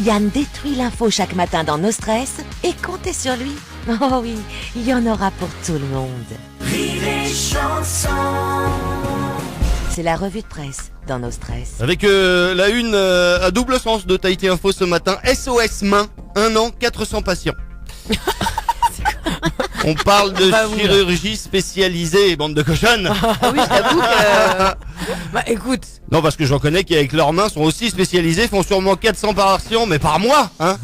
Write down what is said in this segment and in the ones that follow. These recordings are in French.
Yann détruit l'info chaque matin dans No Stress et comptez sur lui. Oh oui, il y en aura pour tout le monde. Rire et chanson. C'est la revue de presse dans No Stress. Avec la une à double sens de Tahiti Info ce matin. SOS main, 1 an, 400 patients. On parle de chirurgie spécialisée, bande de cochonnes. Ah oui, je t'avoue que... Bah écoute... Non, parce que j'en connais qui avec leurs mains sont aussi spécialisés, font sûrement 400 par action, mais par mois, hein.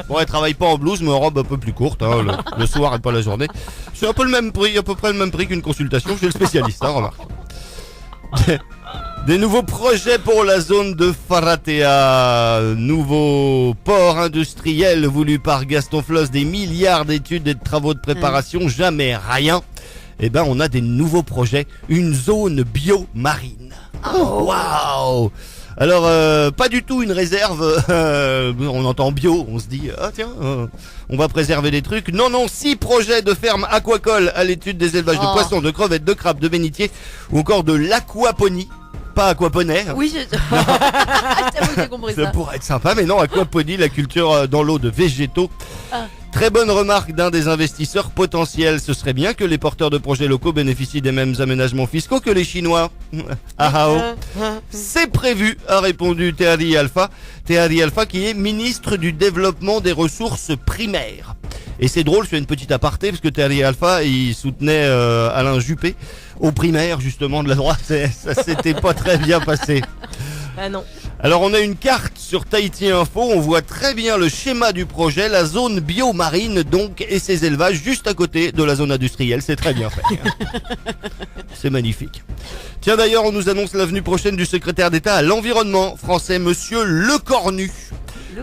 Bon, elles travaillent pas en blouse, mais en robe un peu plus courte, hein, le soir et pas la journée. C'est un peu le même prix, à peu près le même prix qu'une consultation chez le spécialiste, hein, remarque. Des nouveaux projets pour la zone de Faratea, nouveau port industriel voulu par Gaston Floss, des milliards d'études et de travaux de préparation, jamais rien. Eh ben, on a des nouveaux projets, une zone bio-marine. Oh, waouh! Alors, pas du tout une réserve, on entend bio, on se dit, ah tiens, on va préserver des trucs. Non, non, 6 projets de ferme aquacole à l'étude des élevages de poissons, de crevettes, de crabes, de bénitiers, ou encore de l'aquaponie. Pas aquaponais. Oui, j'avoue que j'ai compris ça. Ça pourrait être sympa, mais non, aquaponie, la culture dans l'eau de végétaux. Très bonne remarque d'un des investisseurs potentiels. Ce serait bien que les porteurs de projets locaux bénéficient des mêmes aménagements fiscaux que les Chinois. C'est prévu, a répondu Tehari Alpha. Tehari Alpha qui est ministre du développement des ressources primaires. Et c'est drôle, je fais une petite aparté, parce que Tehari Alpha, il soutenait Alain Juppé aux primaires justement de la droite. Ça s'était pas très bien passé. Ah non. Alors on a une carte sur Tahiti Info, on voit très bien le schéma du projet, la zone bio-marine donc et ses élevages juste à côté de la zone industrielle, c'est très bien fait. C'est magnifique. Tiens d'ailleurs on nous annonce la venue prochaine du secrétaire d'État à l'environnement français, monsieur Lecornu.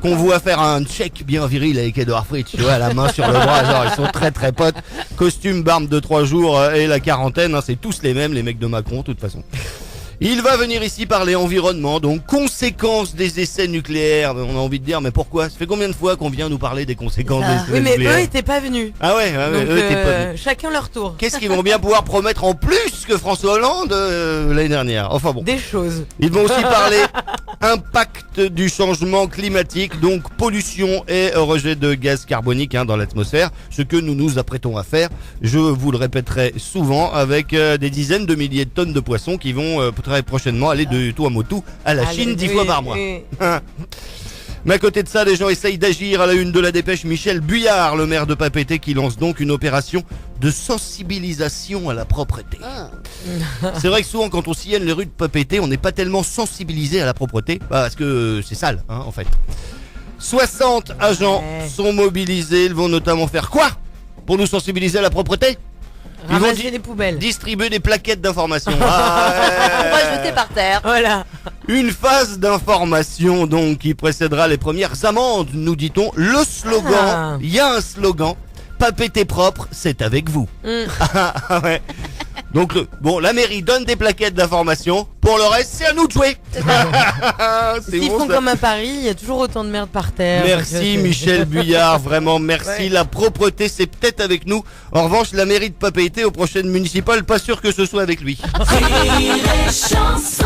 Qu'on voit faire un check bien viril avec Edouard Fritz, tu vois, la main sur le bras, genre ils sont très très potes. Costume, barbe de 3 jours et la quarantaine, hein, c'est tous les mêmes, les mecs de Macron de toute façon. Il va venir ici parler environnement, donc conséquences des essais nucléaires. On a envie de dire, mais pourquoi? Ça fait combien de fois qu'on vient nous parler des conséquences des essais nucléaires? Oui, mais eux étaient pas venus. Ah ouais, donc, eux étaient pas venus. Chacun leur tour. Qu'est-ce qu'ils vont bien pouvoir promettre en plus que François Hollande l'année dernière? Enfin bon. Des choses. Ils vont aussi parler impact du changement climatique, donc pollution et rejet de gaz carbonique dans l'atmosphère, ce que nous nous apprêtons à faire. Je vous le répéterai souvent avec des dizaines de milliers de tonnes de poissons qui vont très prochainement aller de Tuamotu à la Chine 10 fois par mois. Mais à côté de ça, les gens essayent d'agir. À la une de la dépêche, Michel Buyard, le maire de Papeete, qui lance donc une opération de sensibilisation à la propreté. C'est vrai que souvent, quand on sillonne les rues de Papeete, on n'est pas tellement sensibilisé à la propreté, parce que c'est sale, en fait. 60 agents sont mobilisés. Ils vont notamment faire quoi pour nous sensibiliser à la propreté? Ils vont ramasser des poubelles. Distribuer des plaquettes d'information. On va jeter par terre. Voilà. Une phase d'information donc qui précédera les premières amendes, nous dit-on. Le slogan, il y a un slogan, Papeete propre, c'est avec vous. Ouais. Donc la mairie donne des plaquettes d'information. Pour le reste, c'est à nous de jouer. S'ils font comme à Paris, il y a toujours autant de merde par terre. Merci Michel Buyard, vraiment merci. Ouais. La propreté, c'est peut-être avec nous. En revanche, la mairie de Papeete aux prochaines municipales, pas sûr que ce soit avec lui. Rire et chanson.